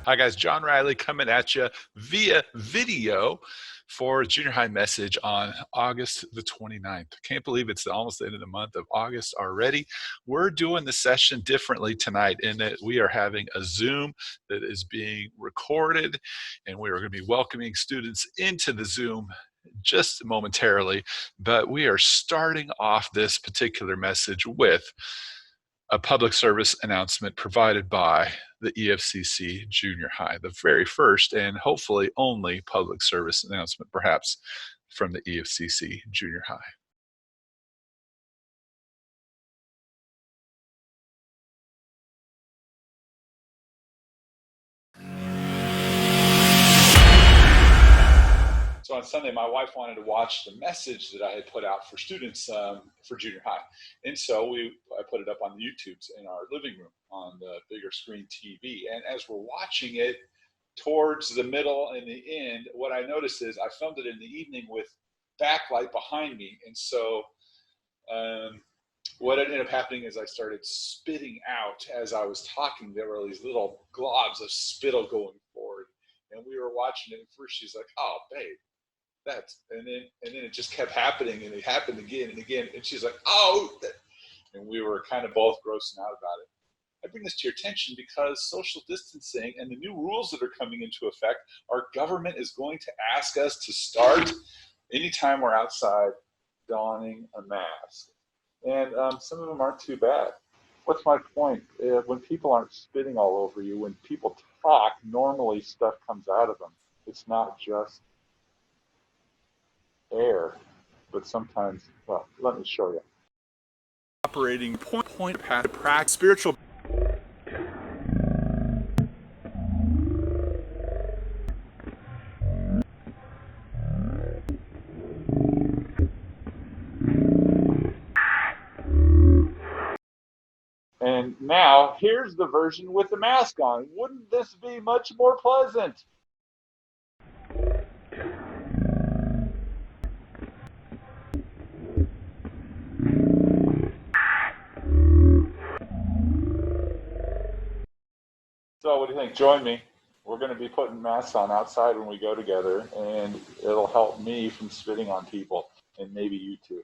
Hi guys, John Riley coming at you via video for junior high message on August the 29th. Can't believe it's almost the end of the month of August already. We're doing the session differently tonight in that we are having a Zoom that is being recorded, and we are going to be welcoming students into the Zoom just momentarily, but we are starting off this particular message with a public service announcement provided by the EFCC Junior High, the very first and hopefully only public service announcement perhaps from the EFCC Junior High. So on Sunday, my wife wanted to watch the message that I had put out for students for junior high. And so I put it up on the YouTubes in our living room on the bigger screen TV. And as we're watching it towards the middle and the end, what I noticed is I filmed it in the evening with backlight behind me. And so what ended up happening is I started spitting out as I was talking. There were these little globs of spittle going forward. And we were watching it, and first she's like, "Oh, babe, and then it just kept happening, and it happened again and again." And she's like, "Oh," and we were kind of both grossing out about it. I bring this to your attention because social distancing and the new rules that are coming into effect, our government is going to ask us to start anytime we're outside donning a mask. And some of them aren't too bad. What's my point? When people aren't spitting all over you, when people talk, normally stuff comes out of them. It's not just air, but sometimes, well, let me show you. Operating point practice, spiritual. And now, here's the version with the mask on. Wouldn't this be much more pleasant? So what do you think? Join me. We're going to be putting masks on outside when we go together, and it'll help me from spitting on people, and maybe you too.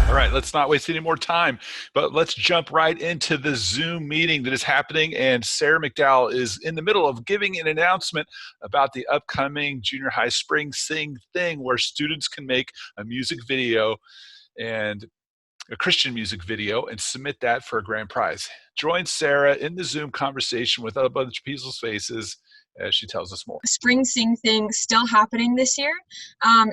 All right, let's not waste any more time, but let's jump right into the Zoom meeting that is happening. And Sarah McDowell is in the middle of giving an announcement about the upcoming junior high spring sing thing, where students can make a music video, and a Christian music video, and submit that for a grand prize. Join Sarah in the Zoom conversation with a bunch of people's faces as she tells us more. Spring Sing thing still happening this year.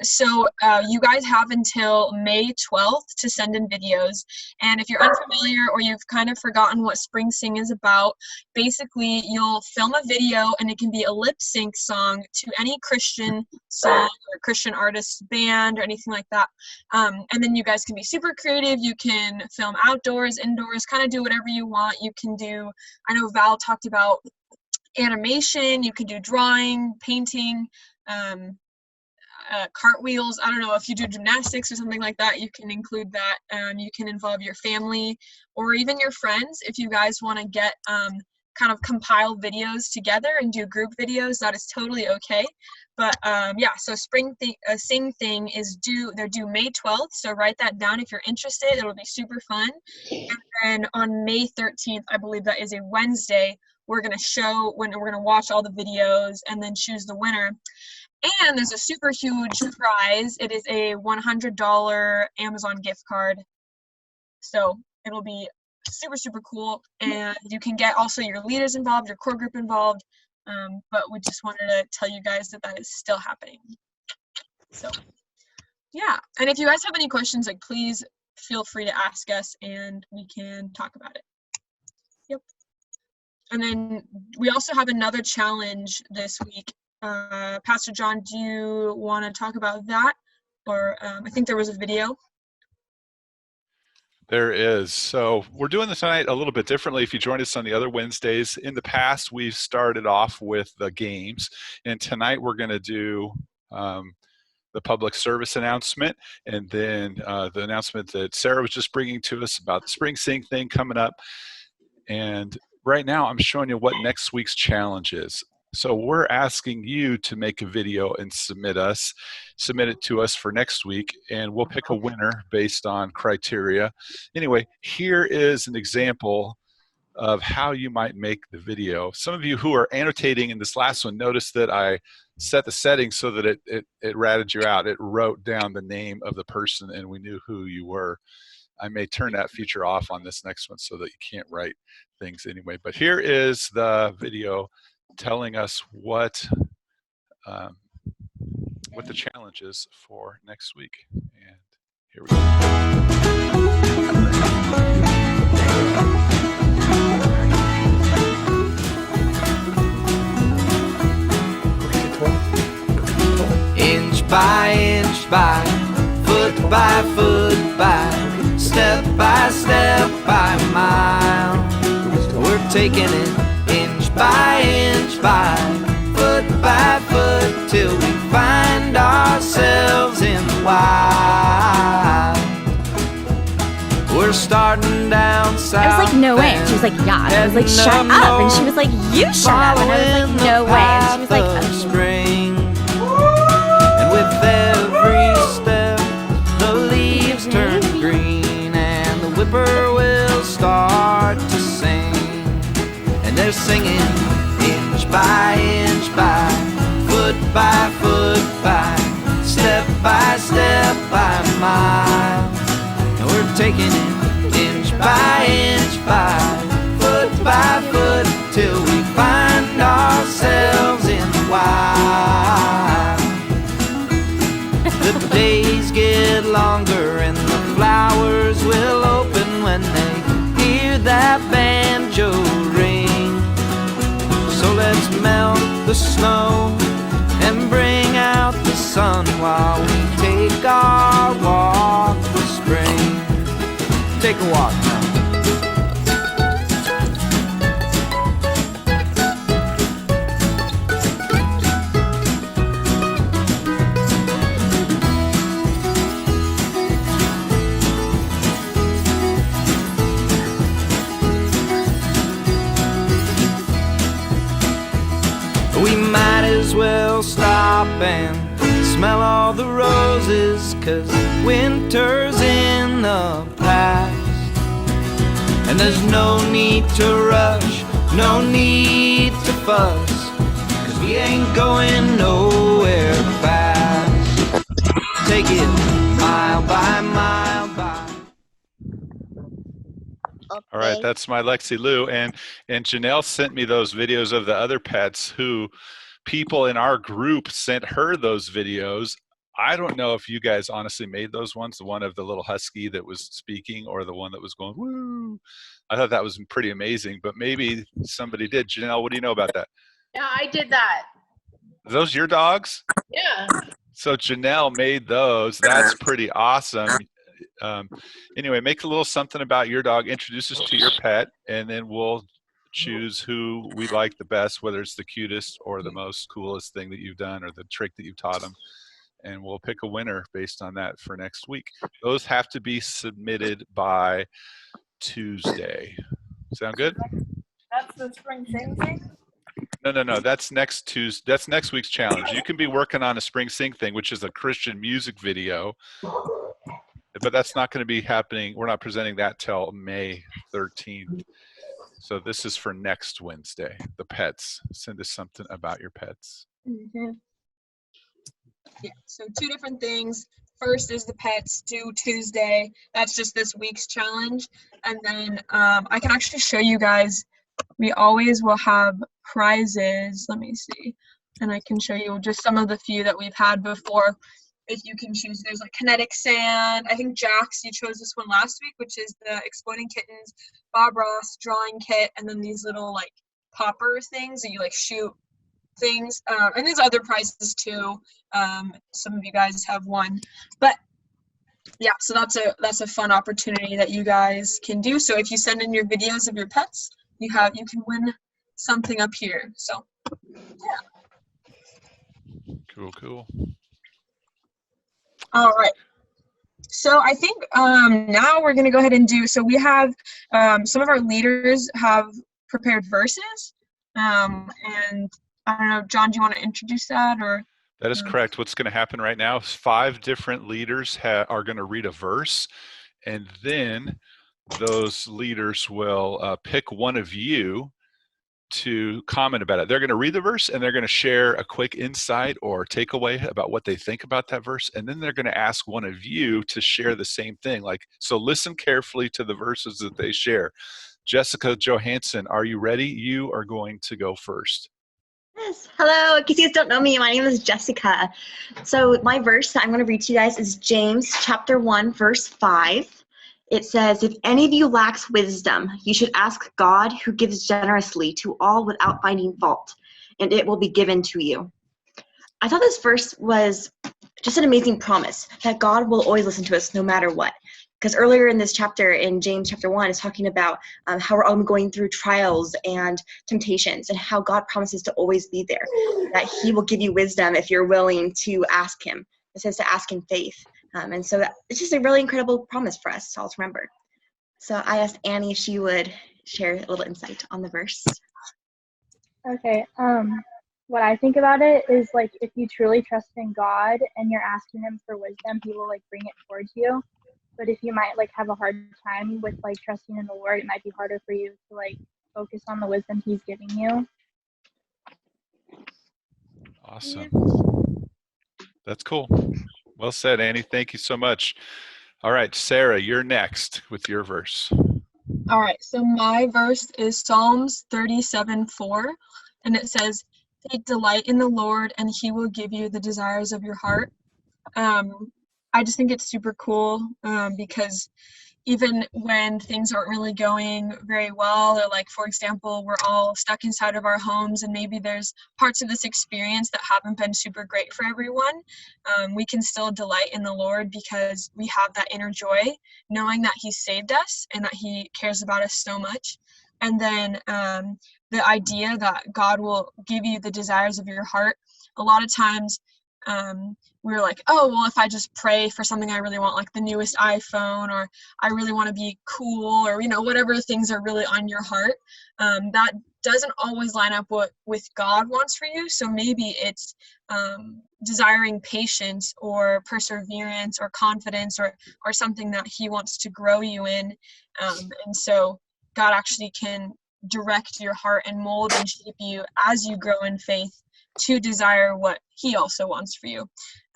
So you guys have until May 12th to send in videos. And if you're unfamiliar or you've kind of forgotten what Spring Sing is about, basically you'll film a video, and it can be a lip sync song to any Christian song or Christian artist, band, or anything like that. And then you guys can be super creative. You can film outdoors, indoors, kind of do whatever you want. You can do, I know Val talked about animation, you can do drawing, painting, cartwheels. I don't know, if you do gymnastics or something like that, you can include that. You can involve your family or even your friends if you guys want to get kind of compile videos together and do group videos. That is totally okay. But yeah, so Spring Sing thing is due May 12th, so write that down if you're interested. It'll be super fun. And then on May 13th, I believe that is a Wednesday, we're going to watch all the videos and then choose the winner. And there's a super huge prize. It is a $100 Amazon gift card. So it'll be super, super cool. And you can get also your leaders involved, your core group involved. But we just wanted to tell you guys that is still happening. So yeah. And if you guys have any questions, like, please feel free to ask us and we can talk about it. Yep. And then we also have another challenge this week. Pastor John, do you want to talk about that? Or I think there was a video. There is. So we're doing this tonight a little bit differently. If you joined us on the other Wednesdays, in the past, we've started off with the games. And tonight we're going to do the public service announcement, and then the announcement that Sarah was just bringing to us about the Spring Sing thing coming up. And right now I'm showing you what next week's challenge is. So we're asking you to make a video and submit it to us for next week, and we'll pick a winner based on criteria. Anyway, here is an example of how you might make the video. Some of you who are annotating in this last one, notice that I set the settings so that it ratted you out. It wrote down the name of the person and we knew who you were. I may turn that feature off on this next one so that you can't write things anyway. But here is the video telling us what the challenge is for next week. And here we go. Inch by foot by step by mile. We're taking it inch by foot till we find ourselves in the wild. We're starting down south. I was like, no way. And she was like, yeah. And I was like, shut up. And she was like, you shut up. And I was like, no way. And she was like, oh. Spring. And with every step, the leaves turn green and the whippoorwill start to sing. And they're singing inch by foot by step by mile. And we're taking it inch by foot till we find ourselves in the wild. The days get longer and the flowers will open when they hear that banjo ring. So let's melt the snow and bring out the sun while we take our walk with spring. Take a walk now. We might as well stop and smell all the roses, 'cause winter's in the past. And there's no need to rush, no need to fuss, 'cause we ain't going nowhere fast. Take it mile by mile by. All right, that's my Lexi Lou, and Janelle sent me those videos of the other pets who people in our group sent her those videos. I don't know if you guys honestly made those ones, the one of the little husky that was speaking or the one that was going woo. I thought that was pretty amazing, but maybe somebody did. Janelle, what do you know about that? Yeah, I did that. Are those your dogs? Yeah. So Janelle made those. That's pretty awesome. Anyway, make a little something about your dog, introduce us to your pet, and then we'll choose who we like the best, whether it's the cutest or the most coolest thing that you've done or the trick that you've taught them. And we'll pick a winner based on that for next week. Those have to be submitted by Tuesday. Sound good? That's the spring sing thing? No. That's next Tuesday. That's next week's challenge. You can be working on a spring sing thing, which is a Christian music video. But that's not going to be happening. We're not presenting that till May 13th. So this is for next Wednesday. The pets. Send us something about your pets. Mm-hmm. Yeah, so two different things. First is the pets due Tuesday. That's just this week's challenge. And then I can actually show you guys. We always will have prizes. Let me see. And I can show you just some of the few that we've had before. If you can choose, there's like kinetic sand. I think Jax, you chose this one last week, which is the Exploding Kittens, Bob Ross drawing kit, and then these little like poppers things that you like shoot things. And there's other prizes too. Some of you guys have won, but yeah, so that's a fun opportunity that you guys can do. So if you send in your videos of your pets, you can win something up here. So yeah. Cool. All right. So I think now we're going to go ahead and so we have some of our leaders have prepared verses. And I don't know, John, do you want to introduce that or? That is correct. What's going to happen right now is 5 different leaders are going to read a verse, and then those leaders will pick one of you to comment about it. They're going to read the verse and they're going to share a quick insight or takeaway about what they think about that verse, and then they're going to ask one of you to share the same thing. So listen carefully to the verses that they share. Jessica Johansson, are you ready? You are going to go first. Yes. Hello. In case you guys don't know me, my name is Jessica. So my verse that I'm going to read to you guys is James chapter 1, verse 5. It says, "If any of you lacks wisdom, you should ask God, who gives generously to all without finding fault, and it will be given to you." I thought this verse was just an amazing promise that God will always listen to us no matter what. Because earlier in this chapter, in James chapter 1, is talking about how we're all going through trials and temptations, and how God promises to always be there, that he will give you wisdom if you're willing to ask him. It says to ask in faith. And so it's just a really incredible promise for us all to remember. So I asked Annie if she would share a little insight on the verse. Okay. What I think about it is like if you truly trust in God and you're asking him for wisdom, he will like bring it towards you. But if you might like have a hard time with like trusting in the Lord, it might be harder for you to like focus on the wisdom he's giving you. Awesome. That's cool. Well said, Annie. Thank you so much. All right, Sarah, you're next with your verse. All right, so my verse is Psalms 37:4, and it says, "Take delight in the Lord, and he will give you the desires of your heart." I just think it's super cool because even when things aren't really going very well, or like, for example, we're all stuck inside of our homes and maybe there's parts of this experience that haven't been super great for everyone, we can still delight in the Lord because we have that inner joy, knowing that he saved us and that he cares about us so much. And then the idea that God will give you the desires of your heart. A lot of times, we're like, oh, well, if I just pray for something I really want, like the newest iPhone, or I really want to be cool, or, whatever things are really on your heart, that doesn't always line up with God wants for you. So maybe it's desiring patience or perseverance or confidence or something that he wants to grow you in. And so God actually can direct your heart and mold and shape you as you grow in faith to desire what he also wants for you.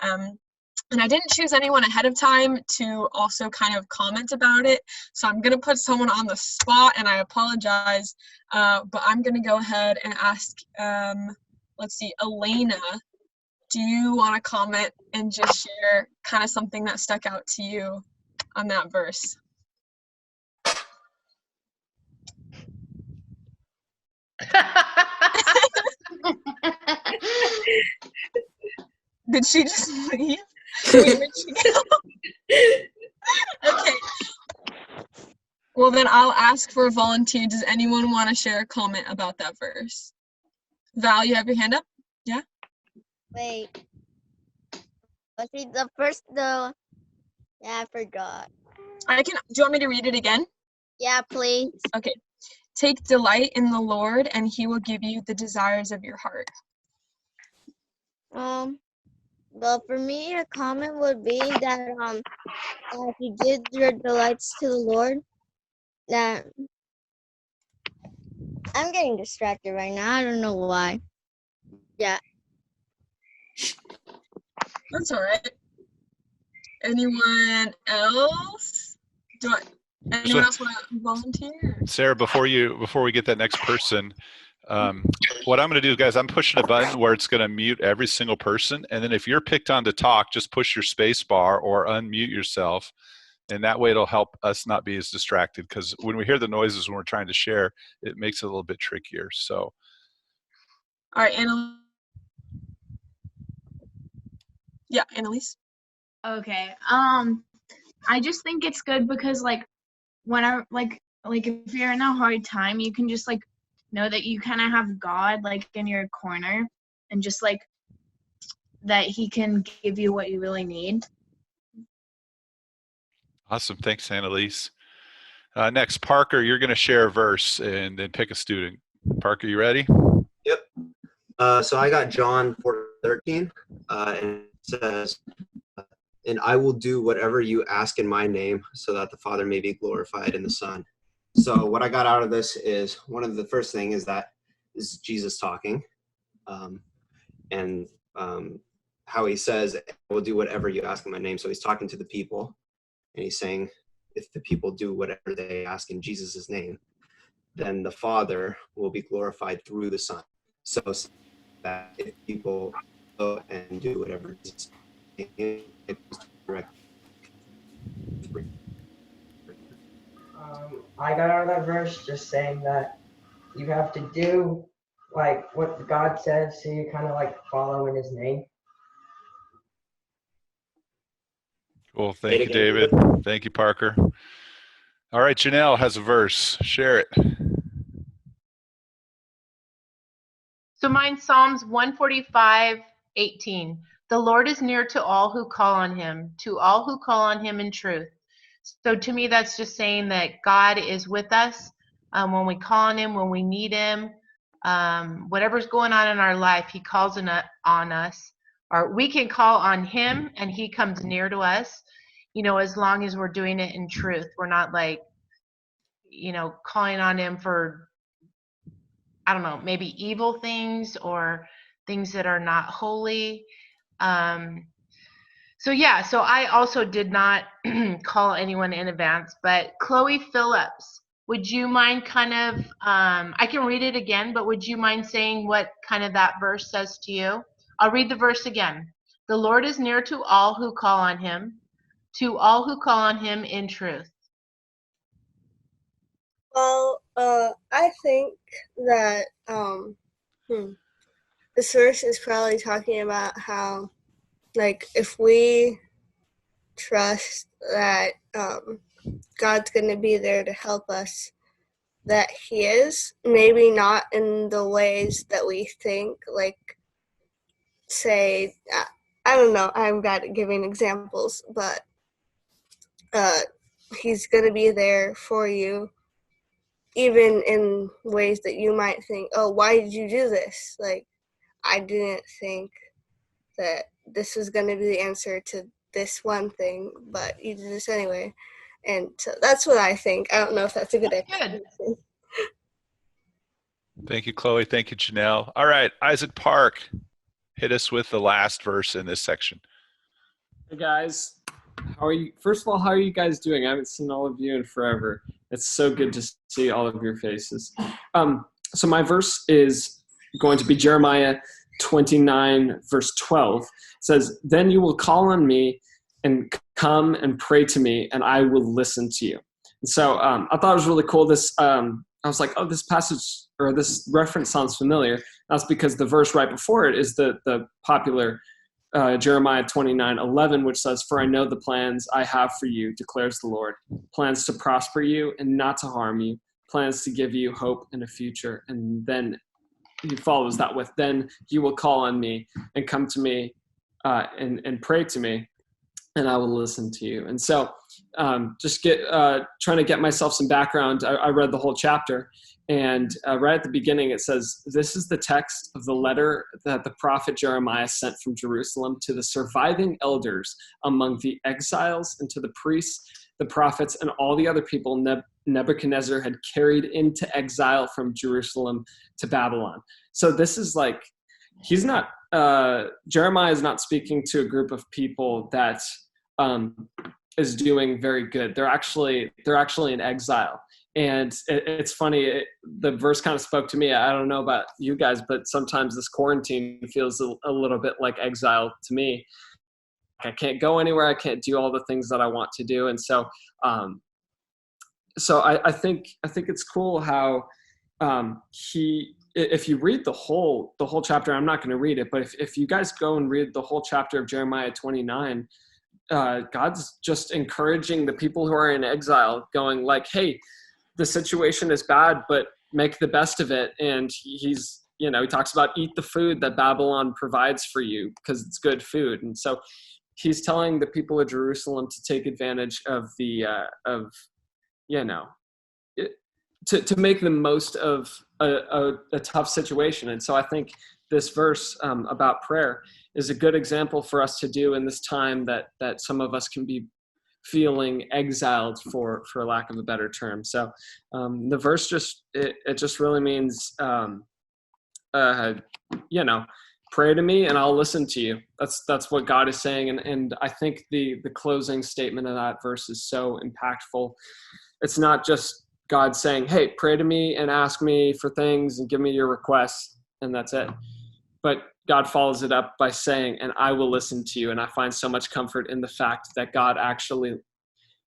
And I didn't choose anyone ahead of time to also kind of comment about it, so I'm going to put someone on the spot, and I apologize, but I'm going to go ahead and ask, let's see, Elena, do you want to comment and just share kind of something that stuck out to you on that verse? Did she just leave? Wait, where'd she go? Okay. Well, then I'll ask for a volunteer. Does anyone want to share a comment about that verse? Val, you have your hand up? Yeah? Wait. Was it the first though? Yeah, I forgot. Do you want me to read it again? Yeah, please. Okay. Take delight in the Lord, and he will give you the desires of your heart. Well, for me, a comment would be that if you give your delights to the Lord, that I'm getting distracted right now. I don't know why. Yeah. That's all right. Anyone else? Anyone else want to volunteer? Sarah, before we get that next person, what I'm going to do, guys, I'm pushing a button where it's going to mute every single person, and then if you're picked on to talk, just push your space bar or unmute yourself, and that way it'll help us not be as distracted, because when we hear the noises when we're trying to share, it makes it a little bit trickier. So, all right, Annalise. Okay. I just think it's good because like whenever like if you're in a hard time, you can just like know that you kind of have God like in your corner, and just like that he can give you what you really need. Awesome. Thanks, Annalise. Next, Parker, you're going to share a verse and then pick a student. Parker, you ready? Yep. So I got John 4:13, and it says, "And I will do whatever you ask in my name, so that the Father may be glorified in the Son." So what I got out of this is, one of the first thing is that is Jesus talking, and how he says, "I will do whatever you ask in my name." So he's talking to the people, and he's saying, if the people do whatever they ask in Jesus' name, then the Father will be glorified through the Son. So that if people go and do whatever Jesus it goes directly. I got out of that verse just saying that you have to do like what God says, so you kind of like follow in His name. Cool. Thank you, David. Thank you, Parker. All right, Janelle has a verse. Share it. So mine's Psalms 145:18. The Lord is near to all who call on him, to all who call on him in truth. So to me, that's just saying that God is with us when we call on him, when we need him. Whatever's going on in our life, he calls on us. Or we can call on him and he comes near to us, as long as we're doing it in truth. We're not like, calling on him for, I don't know, maybe evil things or things that are not holy. So I also did not call anyone in advance, but Chloe Phillips, would you mind kind of, I can read it again, but would you mind saying what kind of that verse says to you? I'll read the verse again. The Lord is near to all who call on him, to all who call on him in truth. Well, I think that this verse is probably talking about how, like, if we trust that God's going to be there to help us, that he is, maybe not in the ways that we think, like, say, I don't know, I'm bad at giving examples, but he's going to be there for you, even in ways that you might think, oh, why did you do this? Like, I didn't think that this was going to be the answer to this one thing, but you did this anyway. And so that's what I think. I don't know if that's a good explanation. Thank you, Chloe. Thank you, Janelle. All right, Isaac Park, hit us with the last verse in this section. Hey, guys. How are you? First of all, how are you guys doing? I haven't seen all of you in forever. It's so good to see all of your faces. So my verse is going to be Jeremiah 29, verse 12. It says, "Then you will call on me and come and pray to me, and I will listen to you." And so I thought it was really cool. I was like, oh, this passage or this reference sounds familiar. That's because the verse right before it is the popular Jeremiah 29:11, which says, "For I know the plans I have for you, declares the Lord, plans to prosper you and not to harm you, plans to give you hope and a future." And then he follows that with, "Then you will call on me and come to me and pray to me, and I will listen to you." And so just trying to get myself some background. I read the whole chapter, and right at the beginning it says, "This is the text of the letter that the prophet Jeremiah sent from Jerusalem to the surviving elders among the exiles and to the priests, the prophets, and all the other people Nebuchadnezzar had carried into exile from Jerusalem to Babylon." So this is like, Jeremiah is not speaking to a group of people that is doing very good. They're actually in exile. And it's funny, the verse kind of spoke to me. I don't know about you guys, but sometimes this quarantine feels a little bit like exile to me. I can't go anywhere. I can't do all the things that I want to do. And so I think it's cool how if you read the whole chapter, I'm not going to read it, but if you guys go and read the whole chapter of Jeremiah 29, God's just encouraging the people who are in exile, going like, hey, the situation is bad, but make the best of it. And he talks about eat the food that Babylon provides for you because it's good food. And so he's telling the people of Jerusalem to take advantage of the to make the most of a tough situation. And so I think this verse about prayer is a good example for us to do in this time that some of us can be feeling exiled, for lack of a better term. So the verse just really means pray to me and I'll listen to you. That's what God is saying. And I think the closing statement of that verse is so impactful. It's not just God saying, hey, pray to me and ask me for things and give me your requests, and that's it. But God follows it up by saying, and I will listen to you. And I find so much comfort in the fact that God actually,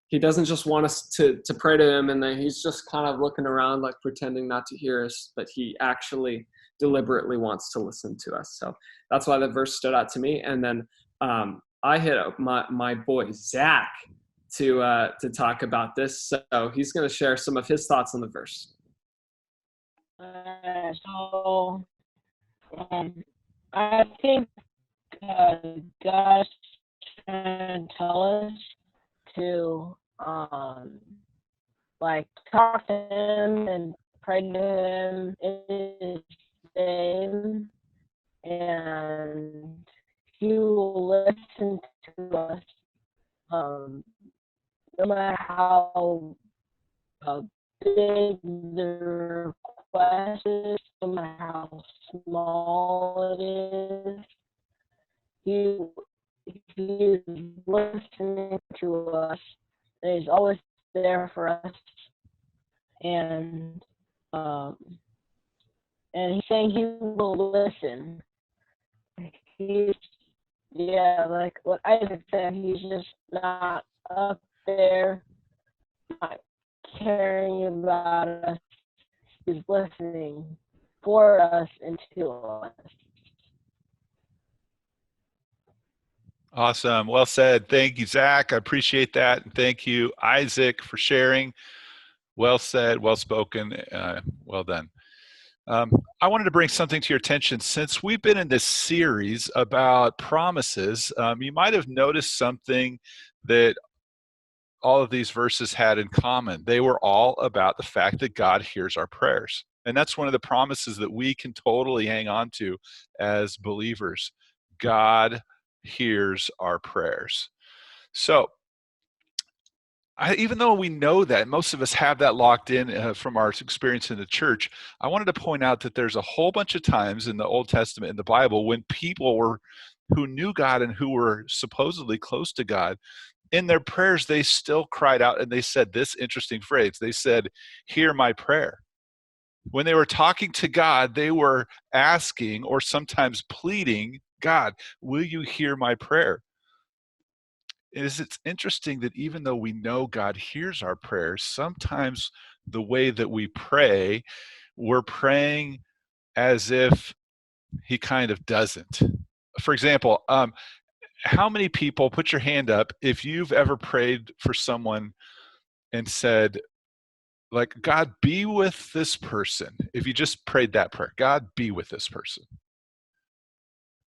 he doesn't just want us to pray to him and then he's just kind of looking around like pretending not to hear us, but he actually deliberately wants to listen to us. So that's why the verse stood out to me. And then I hit up my boy Zach to talk about this. So he's going to share some of his thoughts on the verse. I think God's trying to tell us to talk to him and pray to him in his name, and he will listen to us no matter how big the request is, no matter how small it is. He is listening to us, and he's always there for us. And he's saying he will listen. Like what Isaac said, he's just not up there, not caring about us. He's listening for us and to us. Awesome. Well said. Thank you, Zach. I appreciate that. And thank you, Isaac, for sharing. Well said, well spoken, well done. I wanted to bring something to your attention. Since we've been in this series about promises, you might have noticed something that all of these verses had in common. They were all about the fact that God hears our prayers. And that's one of the promises that we can totally hang on to as believers. God hears our prayers. So, even though we know that, most of us have that locked in from our experience in the church, I wanted to point out that there's a whole bunch of times in the Old Testament, in the Bible, when people who knew God and who were supposedly close to God, in their prayers, they still cried out and they said this interesting phrase. They said, hear my prayer. When they were talking to God, they were asking or sometimes pleading, God, will you hear my prayer? It's interesting that even though we know God hears our prayers, sometimes the way that we pray, we're praying as if he kind of doesn't. For example, how many people, put your hand up, if you've ever prayed for someone and said, like, God, be with this person. If you just prayed that prayer, God, be with this person.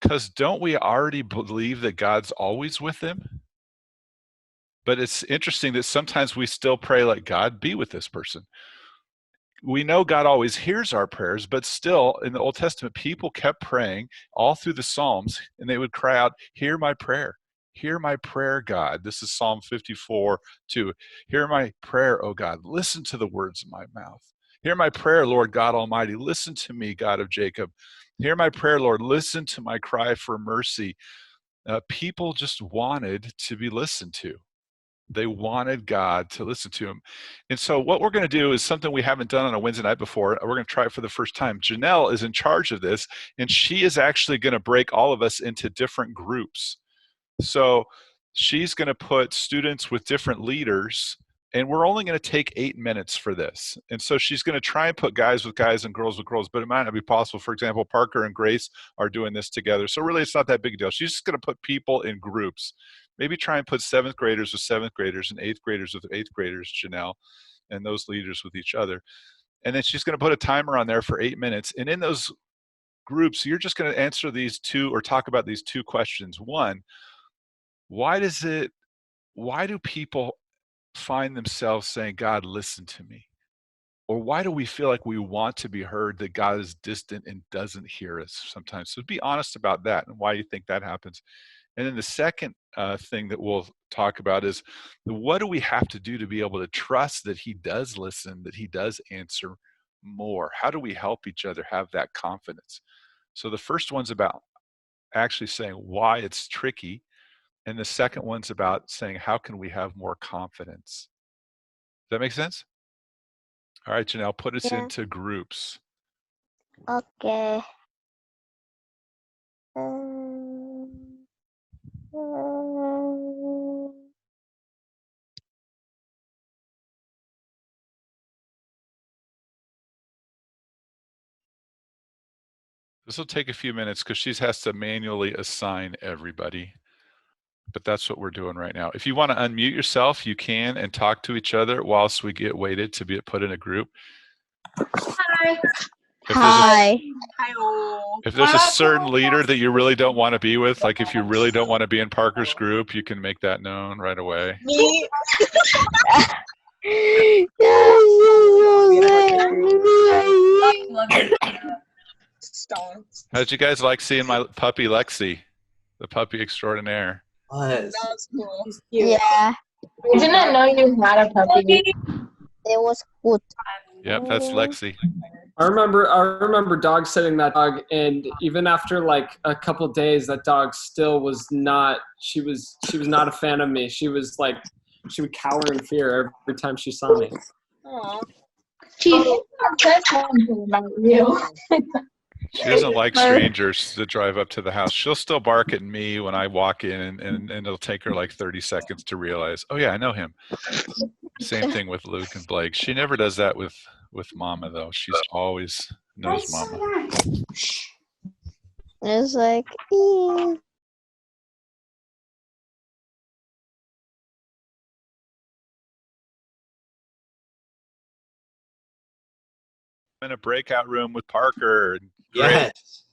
Because don't we already believe that God's always with them? But it's interesting that sometimes we still pray like, God, be with this person. We know God always hears our prayers, but still in the Old Testament, people kept praying all through the Psalms, and they would cry out, hear my prayer. Hear my prayer, God. This is Psalm 54:2. Hear my prayer, O God. Listen to the words of my mouth. Hear my prayer, Lord God Almighty. Listen to me, God of Jacob. Hear my prayer, Lord. Listen to my cry for mercy. People just wanted to be listened to. They wanted God to listen to him. And so what we're going to do is something we haven't done on a Wednesday night before. We're going to try it for the first time. Janelle is in charge of this, and she is actually going to break all of us into different groups. So she's going to put students with different leaders, and we're only going to take 8 minutes for this. And so she's going to try and put guys with guys and girls with girls, but it might not be possible. For example, Parker and Grace are doing this together. So really, it's not that big a deal. She's just going to put people in groups. Maybe try and put 7th graders with 7th graders and 8th graders with 8th graders, Janelle, and those leaders with each other. And then she's going to put a timer on there for 8 minutes. And in those groups, you're just going to answer these two or talk about these two questions. One, why do people find themselves saying, God, listen to me? Or why do we feel like we want to be heard, that God is distant and doesn't hear us sometimes? So be honest about that and why you think that happens. And then the second thing that we'll talk about is, what do we have to do to be able to trust that he does listen, that he does answer more? How do we help each other have that confidence? So the first one's about actually saying why it's tricky. And the second one's about saying, how can we have more confidence? Does that make sense? All right, Janelle, put us into groups. Okay. This will take a few minutes because she has to manually assign everybody. But that's what we're doing right now. If you want to unmute yourself, you can, and talk to each other whilst we get waited to be put in a group. Hi. If there's a certain leader that you really don't want to be with, like if you really don't want to be in Parker's group, you can make that known right away. Me. How did you guys like seeing my puppy Lexi, the puppy extraordinaire? Was. That was cool. Yeah. I didn't know you had a puppy. It was good. Yep, that's Lexi. I remember dog sitting that dog, and even after like a couple days, that dog still was not. She was not a fan of me. She was like, she would cower in fear every time she saw me. Aww. She says something about you. She doesn't like strangers that drive up to the house. She'll still bark at me when I walk in, and it'll take her like 30 seconds to realize, oh yeah, I know him. Same thing with Luke and Blake. She never does that with Mama, though. She's always knows Mama. It's like, "Ee." I'm in a breakout room with Parker, and Yes.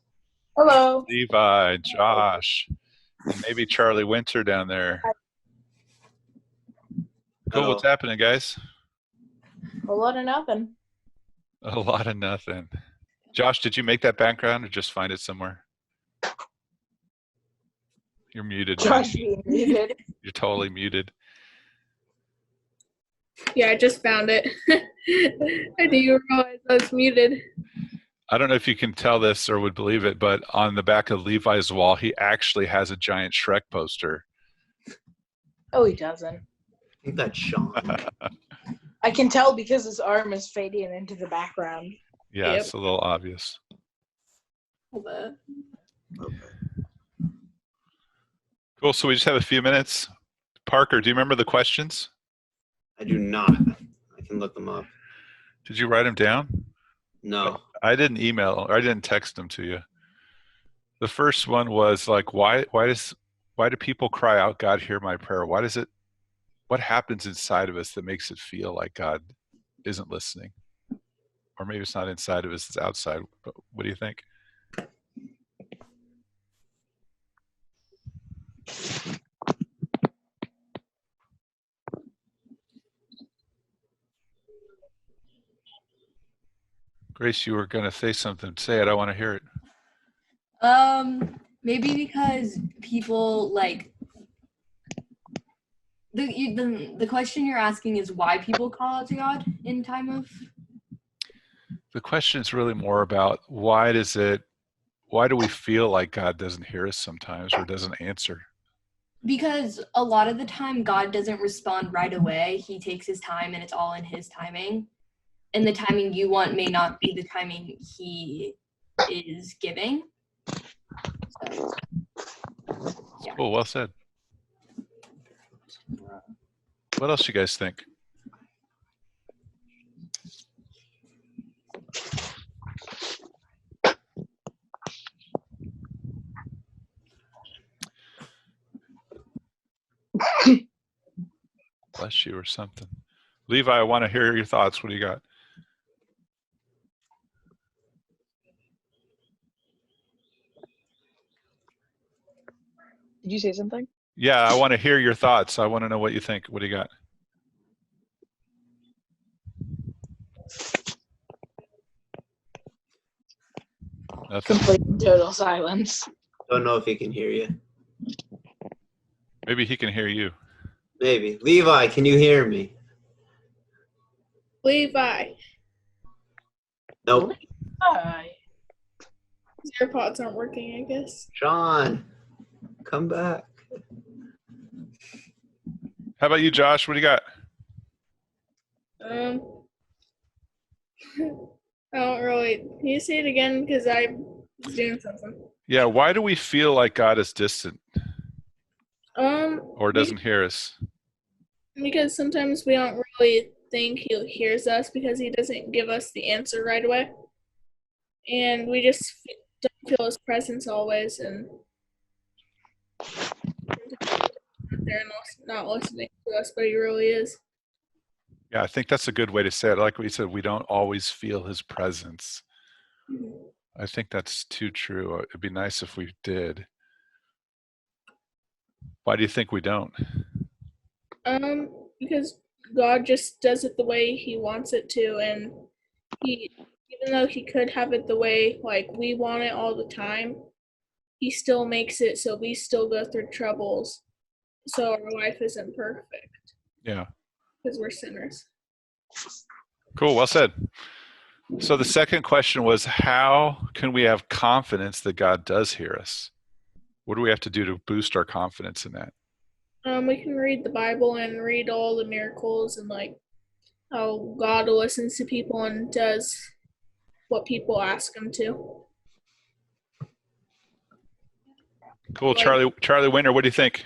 Hello. Levi, Josh, and maybe Charlie Winter down there. Cool. What's happening, guys? A lot of nothing. A lot of nothing. Josh, did you make that background or just find it somewhere? You're muted. Josh Man. being muted. You're totally muted. Yeah, I just found it. I didn't realize I was muted. I don't know if you can tell this or would believe it, but on the back of Levi's wall, he actually has a giant Shrek poster. Oh, he doesn't. I think that's Sean. I can tell because his arm is fading into the background. Yeah, It's a little obvious. Hold Okay. Cool. So we just have a few minutes. Parker, do you remember the questions? I do not. I can look them up. Did you write them down? No. I didn't email or I didn't text them to you. The first one was like, why do people cry out, God, hear my prayer? What happens inside of us that makes it feel like God isn't listening? Or maybe it's not inside of us, it's outside. But what do you think? Grace, you were going to say something. Say it. I want to hear it. Maybe because people like the question you're asking is why people call out to God in time of. The question is really more about why do we feel like God doesn't hear us sometimes or doesn't answer? Because a lot of the time God doesn't respond right away. He takes his time and it's all in his timing. And the timing you want may not be the timing he is giving. So, yeah. Cool, well said. What else you guys think? Bless you or something. Levi, I want to hear your thoughts. What do you got? Did you say something? Yeah, I want to hear your thoughts. I want to know what you think. What do you got? Nothing. Complete and total silence. Don't know if he can hear you. Maybe he can hear you. Maybe. Levi, can you hear me? Levi. Nope. His AirPods aren't working, I guess. John, come back. How about you, Josh? What do you got? I don't really. Can you say it again? Because I was doing something. Yeah, why do we feel like God is distant or doesn't hear us? Because sometimes we don't really think he hears us because he doesn't give us the answer right away. And we just don't feel his presence always, and they're not listening to us, but he really is. Yeah, I think that's a good way to say it. Like what you said, we don't always feel his presence. Mhm. I think that's too true. It'd be nice if we did. Why do you think we don't? Because God just does it the way he wants it to, and even though he could have it the way like we want it all the time, he still makes it so we still go through troubles. So our life isn't perfect Yeah. because we're sinners. Cool. Well said. So the second question was, how can we have confidence that God does hear us? What do we have to do to boost our confidence in that? We can read the Bible and read all the miracles and like how God listens to people and does what people ask him to. Cool. Charlie Winter, what do you think?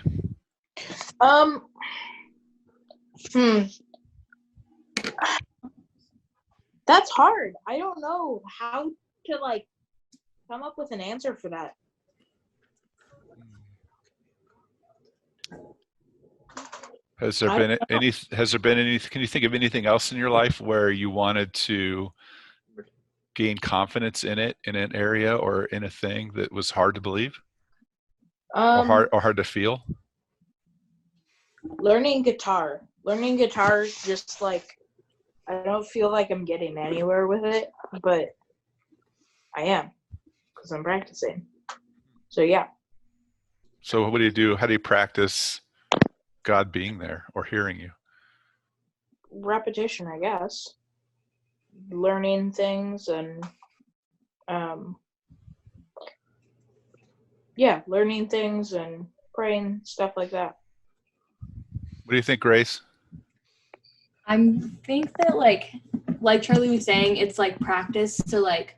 That's hard. I don't know how to like come up with an answer for that. Has there been any, can you think of anything else in your life where you wanted to gain confidence in it, in an area or in a thing that was hard to believe? Or hard to feel? Learning guitar. Learning guitar is just like, I don't feel like I'm getting anywhere with it, but I am because I'm practicing. So yeah. So what do you do? How do you practice God being there or hearing you? Repetition, I guess. Learning things and learning things and praying, stuff like that. What do you think, Grace? I think that like Charlie was saying, it's like practice to like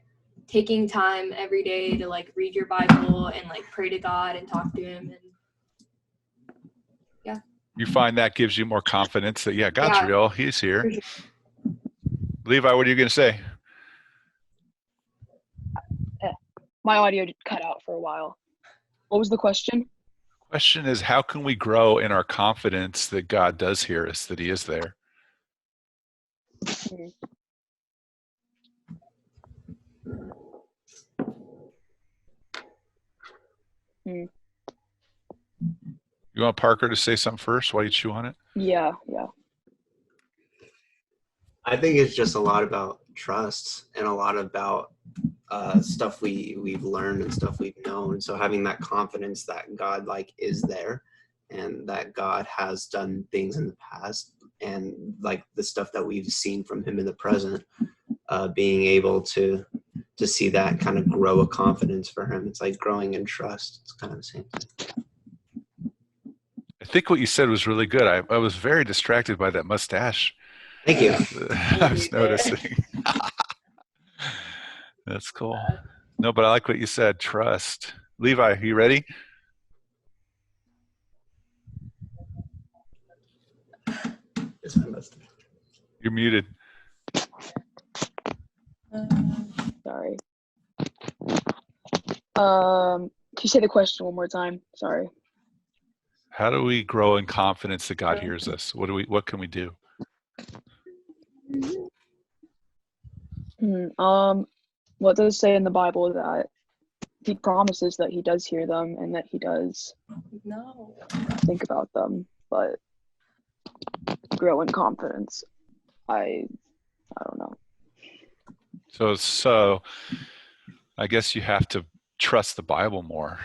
taking time every day to like read your Bible and like pray to God and talk to him, and yeah. You find that gives you more confidence that God's real, he's here. Sure. Levi, what are you going to say? My audio cut out for a while. What was the question? Question is, how can we grow in our confidence that God does hear us, that he is there? You want Parker to say something first while you chew on it? Yeah. I think it's just a lot about trust and a lot about stuff we've learned and stuff we've known. So having that confidence that God like is there and that God has done things in the past and like the stuff that we've seen from him in the present, being able to see that kind of grow a confidence for him. It's like growing in trust. It's kind of the same thing. I think what you said was really good. I was very distracted by that mustache. Thank you. I was noticing. That's cool. No, but I like what you said. Trust. Levi, are you ready? You're muted. Sorry. Can you say the question one more time? Sorry. How do we grow in confidence that God hears us? What can we do? What does it say in the Bible that he promises that he does hear them and that he does think about them, but grow in confidence. I don't know. So I guess you have to trust the Bible more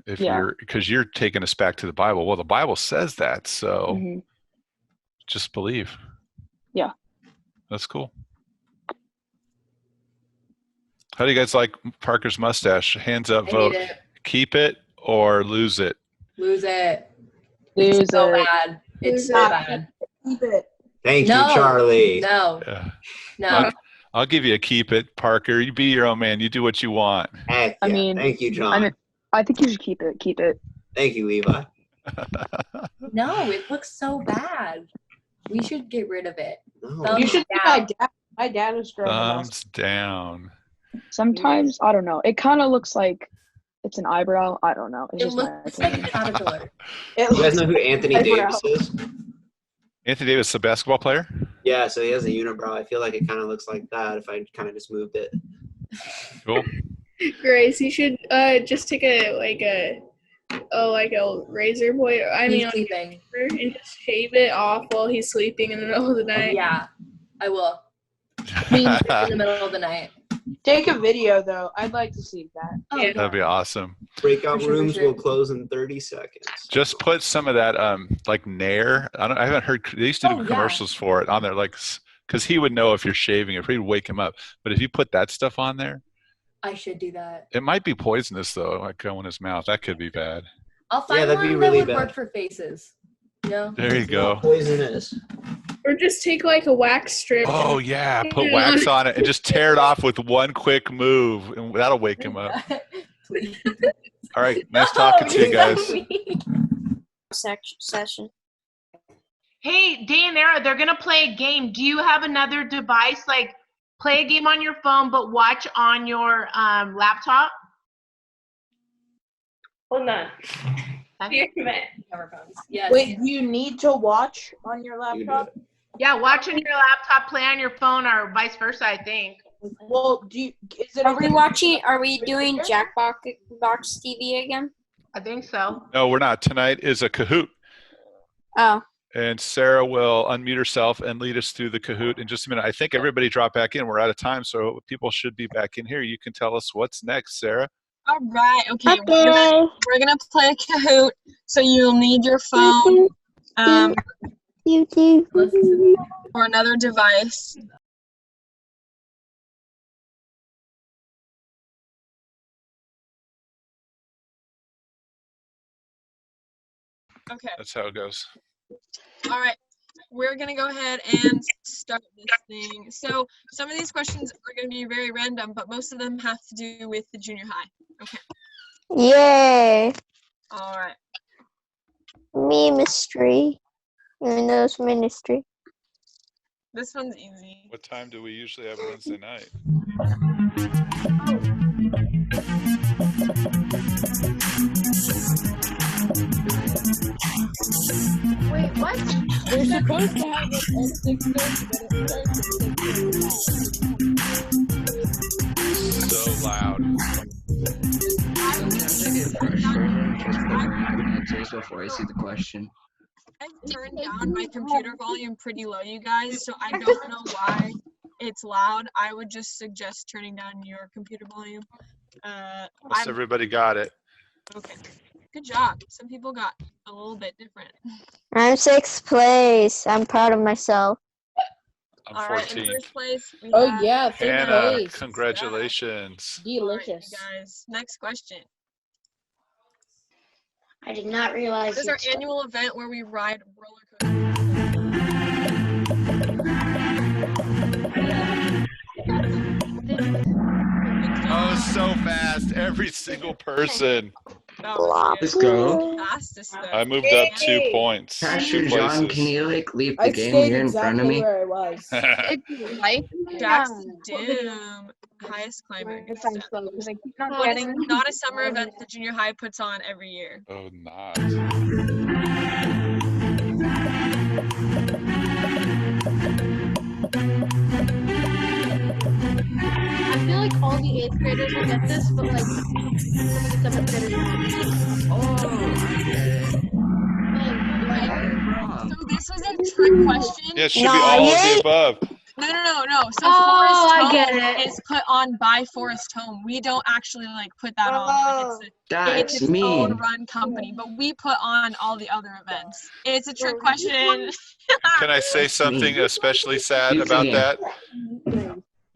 because you're taking us back to the Bible. Well, the Bible says that, so just believe. Yeah. That's cool. How do you guys like Parker's mustache? Hands up, vote. Hate it. Keep it or lose it. Lose it. Lose it's so it. bad. It's Lose so it. bad. Keep it. Thank No. you, Charlie. No. Yeah. No. I'll give you a keep it, Parker. You be your own man. You do what you want. Heck I yeah. mean, Thank you, John. I think you should keep it. Keep it. Thank you, Levi. No, it looks so bad. We should get rid of it. No. You should be down. my dad. My dad is growing a mustache. Thumbs down. Sometimes I don't know. It kind of looks like it's an eyebrow. I don't know. It's It just my looks like a opinion. caterpillar. You guys know who Anthony Eyebrow. Davis is? Anthony Davis, the basketball player? Yeah, so he has a unibrow. I feel like it kind of looks like that if I kind of just moved it. Cool. Grace, you should just take a razor blade. He's sleeping. And just shave it off while he's sleeping in the middle of the night. Yeah, I will. mean, in the middle of the night. Take a video though. I'd like to see that. Oh, Yeah. That'd be awesome. Breakout For sure, rooms for sure. will close in 30 seconds. Just put some of that like Nair. I haven't heard. They used to do Oh, yeah. commercials for it on there, like because he would know if you're shaving it. He'd wake him up. But if you put that stuff on there, I should do that. it might be poisonous though. Like go in his mouth. That could be bad. I'll find that'd one be that really would bad. work for faces. You know? There you go. Poisonous. Or just take like a wax strip. Oh yeah, put wax on it and just tear it off with one quick move, and that'll wake him up. Please. All right, nice talking to you guys. Session. Hey, Dayanara, they're gonna play a game. Do you have another device? Like, play a game on your phone, but watch on your laptop. Hold on. Cover phones. Yes. Wait, do you need to watch on your laptop? Yeah, watch on your laptop, play on your phone, or vice versa. I think. Well, is it? Are we watching? Are we doing Jackbox TV again? I think so. No, we're not. Tonight is a Kahoot, Oh. and Sarah will unmute herself and lead us through the Kahoot in just a minute. I think everybody dropped back in. We're out of time, so people should be back in here. You can tell us what's next, Sarah. All right. Okay. We're gonna play a Kahoot. So you'll need your phone, or another device. Okay. That's how it goes. All right. We're going to go ahead and start this thing. So some of these questions are going to be very random, but most of them have to do with the junior high. Okay. Yay. All right. Me mystery. Even though it's ministry. This one's easy. What time do we usually have Wednesday night? Wait, what? We're supposed to have it at 6:30, but it starts at 6:45. So loud. Sometimes I get frustrated because the answers before I see the question. I've turned down my computer volume pretty low, you guys, so I don't know why it's loud. I would just suggest turning down your computer volume. Most everybody got it. Okay. Good job. Some people got a little bit different. I'm 6th place. I'm proud of myself. I'm All right, in 14th. first place, we Oh have yeah, third Hannah, place. congratulations. Delicious. guys. Next question. I did not realize This is our annual event where we ride roller coasters. Oh, so fast. Every single person. Let's go. Fastest though. I moved up 2 points. Pastor Two John, places. can you leave the I game stayed here in front of exactly me? where I was. Jack's Doom, highest climber. Good stuff. What is not a summer event the junior high puts on every year? Oh, not. I feel like all the 8th graders will get this, but like Stuff at Trader Joe's. So this was a trick question. Yeah, it should be all of the above. No. So Oh, Forest I Home get it. is put on by Forest Home. We don't actually like put that on. Like, it's That's its own mean. run company, but we put on all the other events. It's a trick question. Can I say something especially sad You about can. that?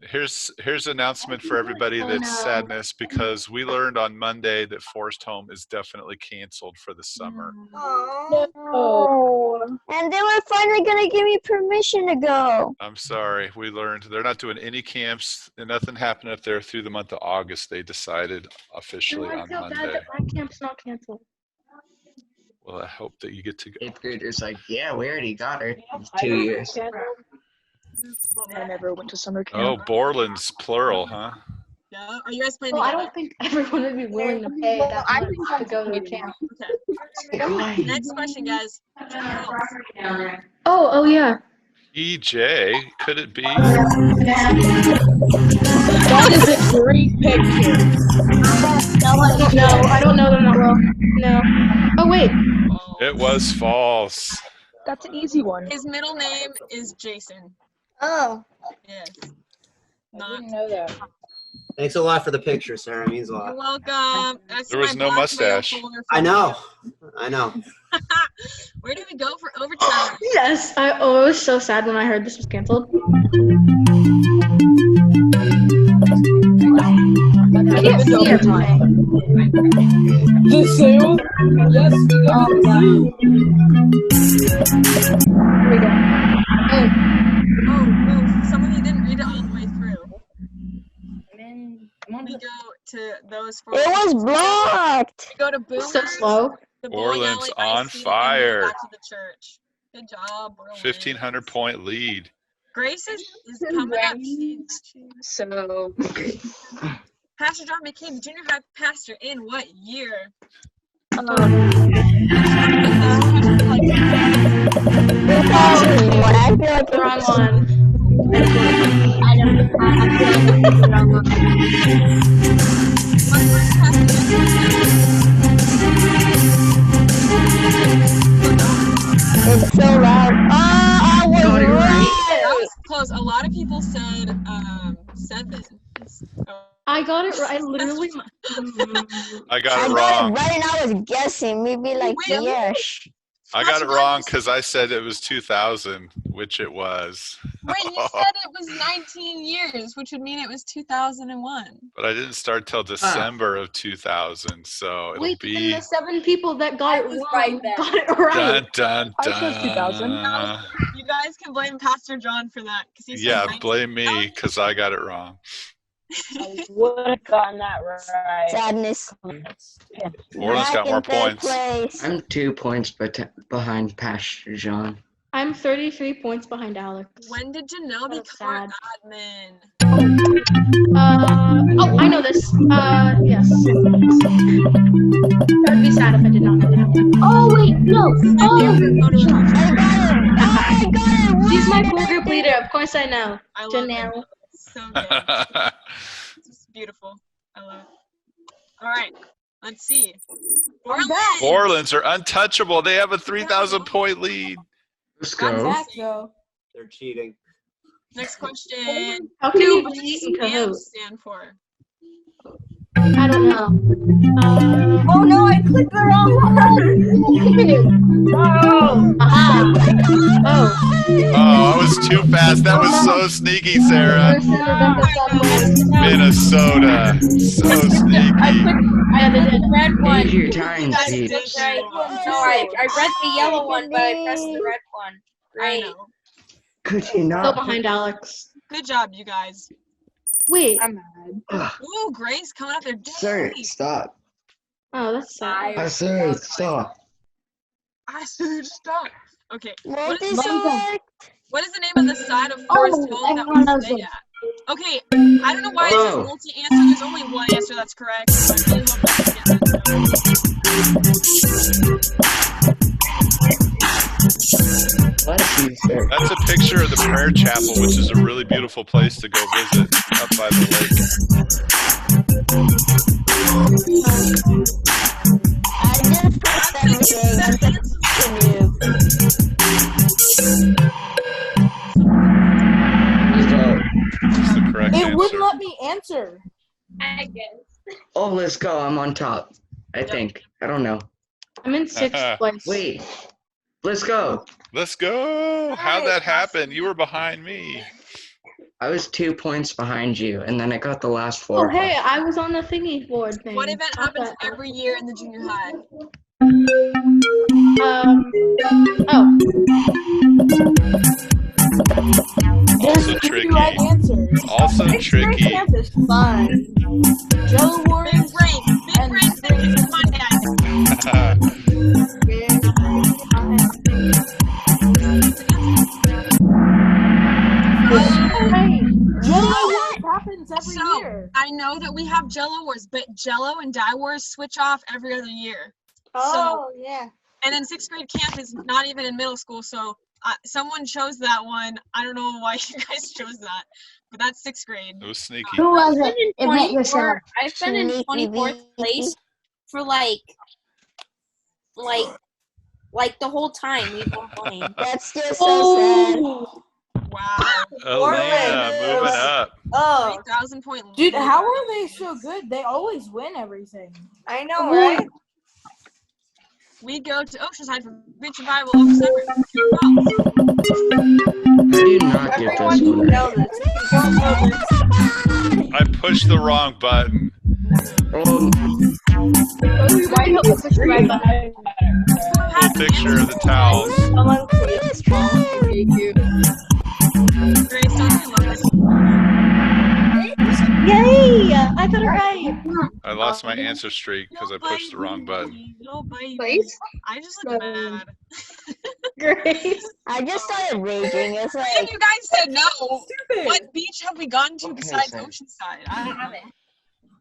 Here's an announcement for everybody that's sadness, because we learned on Monday that Forest Home is definitely canceled for the summer. No. And they were finally gonna give me permission to go. I'm sorry, we learned they're not doing any camps, and nothing happened up there through the month of August. They decided officially I on feel bad Monday. that my camp's not canceled. Well, I hope that you get to go. 8th grader's like, yeah, we already got her. It's 2 years. I never went to summer camp. Oh, Borland's plural, huh? Yeah. Are you guys playing Well, I together? don't think everyone would be willing to pay that much to go to a camp. Okay. Next question, guys. Oh yeah. EJ, could it be? That is a great picture. No, I don't know them that well. No. Oh wait. It was false. That's an easy one. His middle name is Jason. Oh. Yes. I didn't know that. Thanks a lot for the picture, Sarah. It means a You're lot. welcome. That's There was my no blackmail mustache. folder I from know. I know. Where do we go for overtime? Yes. I was so sad when I heard this was canceled. I can't see it. The zoo? Yes, we go to the zoo. Here we go. Oh, some of you didn't read it all the way through. We go to those four. It was blocked. We go to Boomers. So slow. The bowling Orland's alley, on ice cream, and fire. then back to the church. Good job, Orland. 1,500 point lead. Grace is coming up. So Pastor John became the junior high pastor in what year? I feel like We're on one. I don't know. I feel like it's wrong one. It's so loud. I was Got it right. That was close. A lot of people said 7. I got it right. I literally. I got it I wrong. got it right and I was guessing. Maybe like yes. I got it wrong because I said it was 2000, which it was. Wait, you said it was 19 years, which would mean it was 2001. But I didn't start till December of 2000, so it'll Wait, be then the 7 people that got it wrong got it right. dun dun I said 2000. dun. You guys can blame Pastor John for that because he said Yeah, 19. blame me because I got it wrong. I would have gotten that right. Sadness. Orland's got more points. I'm 2 points behind Pastor John. I'm 33 points behind Alex. When did Janelle become our admin? Oh, I know this. Yes. I would be sad if I did not know that. Oh, wait, no. Oh, she's my core group leader. Of course I know. I love Janelle. it. So good. It's beautiful. I love it. All right. Let's see. Orleans are untouchable. They have a 3,000 point lead. Let's I'm go. back, though. They're cheating. Next question. How can you What cheat does in SAM Kahoot? stand for? I don't know. Oh no, I clicked the wrong one. Oh. Oh, I was too fast. That was so sneaky, Sarah. Minnesota. So sneaky. I did the red one. Use your time, You guys Pete. did right. No, I read the yellow one, but I pressed the red one. Great. Could you Still not? behind Alex. Good job, you guys. Wait. I'm mad. Ugh. Ooh, Grace coming out there. Sir, Dang. stop. Oh, that's sad. I said stop. I said stop. Okay. What is is it? what is the name of the side of Forest Home that we stay at? Okay, I don't know why it says Whoa. multi-answer. There's only one answer that's correct. So I really hope that you get that. Bless you, sir. That's a picture of the prayer chapel, which is a really beautiful place to go visit up by the lake. What's the correct It answer? wouldn't let me answer. I guess. Oh, let's go. I'm on top. I think. I don't know. I'm in sixth place. Wait. Let's go. Let's go. How'd that happen? You were behind me. I was 2 points behind you, and then I got the last Oh, 4. hey, I was on the thingy board thing. What event happens every year in the junior high? Also There's tricky. two right answers. Also tricky. Camp is fun. Jello Wars Big brain, big mind, guys. happens every year. I know that we have Jello Wars, but Jello and Dye Wars switch off every other year. Oh, yeah. And then 6th grade camp is not even in middle school, so someone chose that one. I don't know why you guys chose that, but that's 6th grade. It was sneaky. Who was it? Admit yourself. I've been in 24th place for like the whole time we've been playing. That's just so sad. Wow. Elena, moving up. Oh, 3,000 point. dude, how are they so good? They always win everything. I know, right? We go to Oceanside for beach survival over summer. I do not get Everyone this should one. know this. If you don't know this, I pushed the wrong button. Oh, Full picture of the towels. someone please. Grace, don't you love this? Yay! I got it right. I lost my answer streak because I pushed the wrong button. No, baby. Place? I just look mad. Grace. I just started raging. It's And like, you guys said no. What beach have we gone to besides Oceanside? I don't know.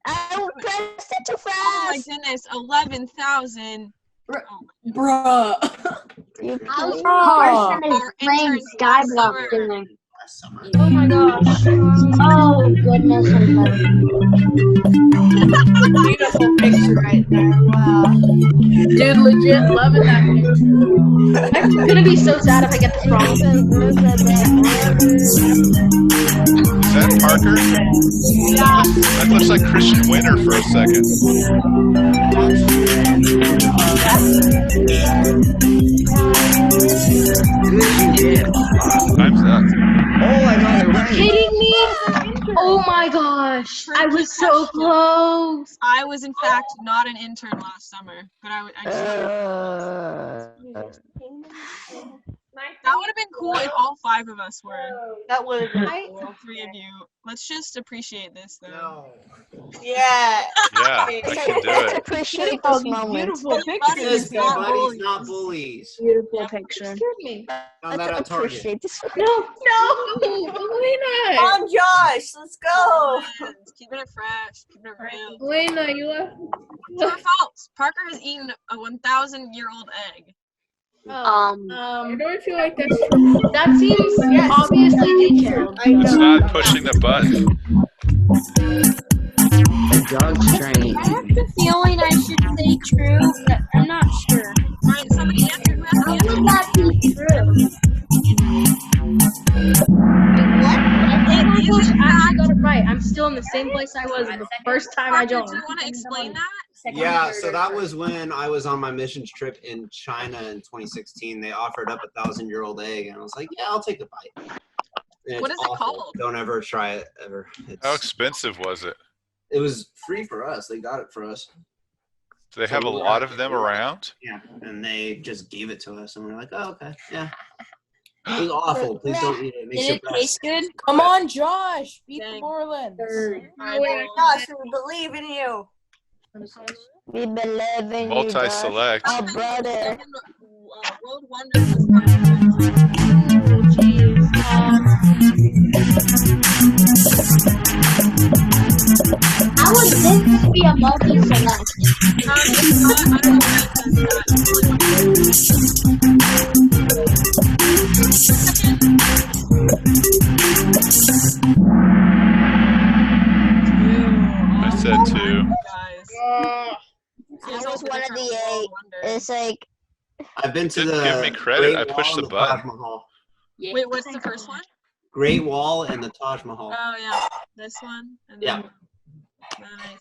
I pressed it too fast. Oh my goodness, 11,000. Bruh. I was Our playing interns Skyblock last in summer. there. Oh my gosh. Oh goodness. Beautiful picture right there. Wow. Dude, legit loving that picture. I'm gonna be so sad if I get this wrong. Is that Parker? Yeah. That looks like Christian Winter for a second. Time's up. oh, I got it right. Kidding me? Oh my gosh. I was so close. I was in fact not an intern last summer, but I that would have been cool if all 5 of us were. That would have been All 3 of you. Let's just appreciate this though. Yeah. Yeah, I can do it. Appreciate Oh, this these moment. beautiful pictures. Buddies, not bullies. Beautiful picture. Found that at Target. Appreciate this. No, Elena. Come on, Josh. Let's go. Keeping it fresh, keeping it real. Elena, you left. It's our fault. Parker has eaten a 1,000-year-old egg. I don't feel like that's true. That seems obviously detailed. It's not pushing the button. The dog's trying to I have the feeling I should say true, but I'm not sure. Alright, somebody answer. Who has the How answer? would that be true? I got it right. I'm still in the same place I was the first time I joined. Do you want to explain that? Yeah, so that was when I was on my missions trip in China in 2016. They offered up a 1,000-year-old egg, and I was like, yeah, I'll take a bite. And What it's is it awful. called? Don't ever try it, ever. How expensive was it? It was free for us. They got it for us. Do they have a lot of them around? Yeah, and they just gave it to us, and we're like, oh, okay, yeah. It was awful. Please don't eat it. It makes Did your it breath. taste good? Come on, Josh. Beat the Borlands. Josh, we believe in you. We believe in you, Multi-select. Josh. Oh, brother. World Wonders was coming. How would this be a multi-select? I said 2. I was one of the 8. It's like I've been to Didn't the give me credit. Great I pushed Wall the and the Taj button. Mahal. Wait, what's the first one? Great Wall and the Taj Mahal. Oh yeah, this one. And Yeah. Nice.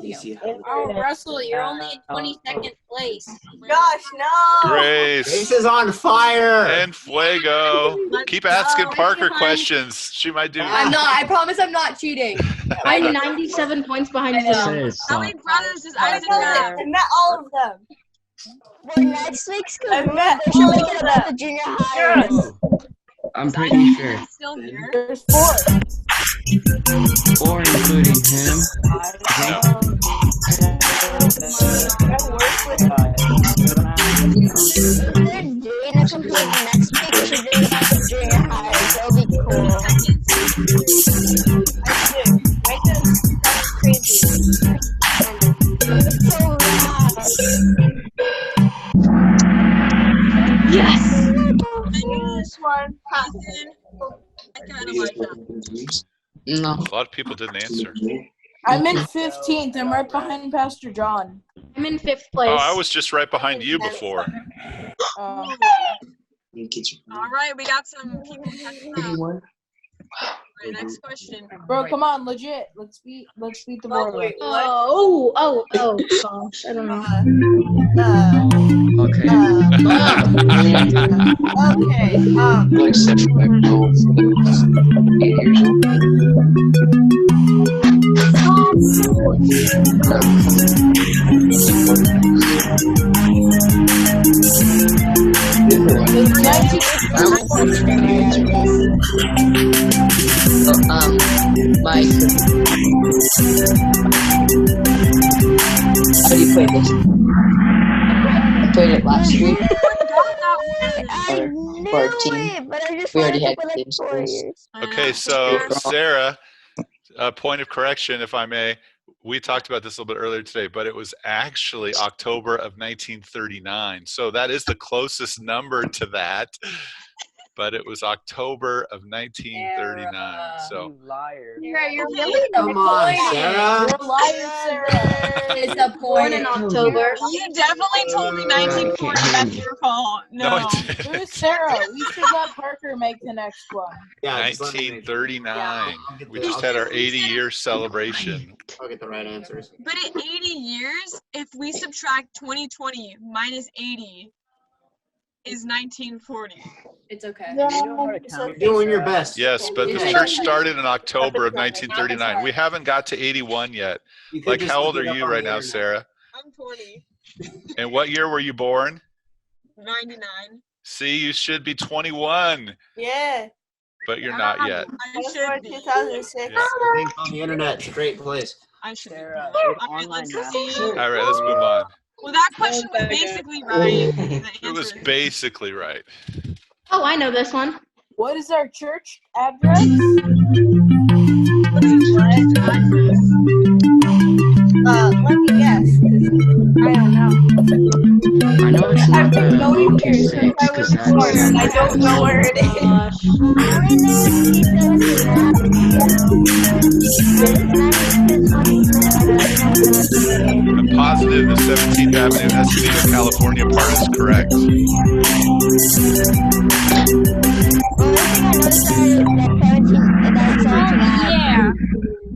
Easy. Oh, Russell, you're only in 22nd place. Gosh, no. Grace. Grace is on fire. And Fuego. Keep asking go. Parker Behind. questions. She might do. I'm not. I promise I'm not cheating. I'm 97 points behind you. How many brothers does Isaac have? I met all of them. well, next week's school. I met They should all make of it about them. the junior high. I'm pretty sure. Still here? There's 4. 4 including him. If they're doing a complete next week, we should do it about the junior high. That'll be cool. Make them crazy. It's so loud. Yes. This one. I kind of like that. No. A lot of people didn't answer. I'm in 15th. I'm right behind Pastor John. I'm in 5th place. Oh, I was just right behind you before. All right, we got some people catching up. All right, next question. Bro, come on, legit. Let's beat the board. Oh, gosh. I don't know. Okay. Okay. Like 7 back home for the 8 years old. Mike. How do you play this? I played it last week. For our team. But I just We already wanted had to play like games 4 for us. years. Okay, so Sarah, a point of correction, if I may. We talked about this a little bit earlier today, but it was actually October of 1939. So that is the closest number to that. But it was October of 1939. So Liar. Sarah, you're really Come on, Sarah. You're lying, Sarah. It's a born point. in October. You definitely told me 1940. That's your fault. no, No. I didn't. Who's Sarah? We should let Parker make the next one. Yeah, just let me make sure. 1939. We the- just had our 80-year celebration. I'll get the right answers. But at 80 years, if we subtract 2020 minus 80, is 1940. It's okay. You're doing your best. Yes, but the Yeah. church started in October of 1939. We haven't got to 81 yet. You could Like, just how look old are it up you on right the now, internet. Sarah? I'm 20. And what year were you born? 99. See, you should be 21, Yeah. but you're not yet. I should be. 2006. Yeah. Think on the internet, straight place. I should be. Sarah, All right, online let's math. see. All right, let's move on. Well, that question was basically right. It was basically right. Oh, I know this one. What is our church address? Let me guess. I don't know. I know it's I've not been the going here since I because was born, and I don't know where it is. I'm positive the 17th Avenue Escondido, California part is correct. Yeah.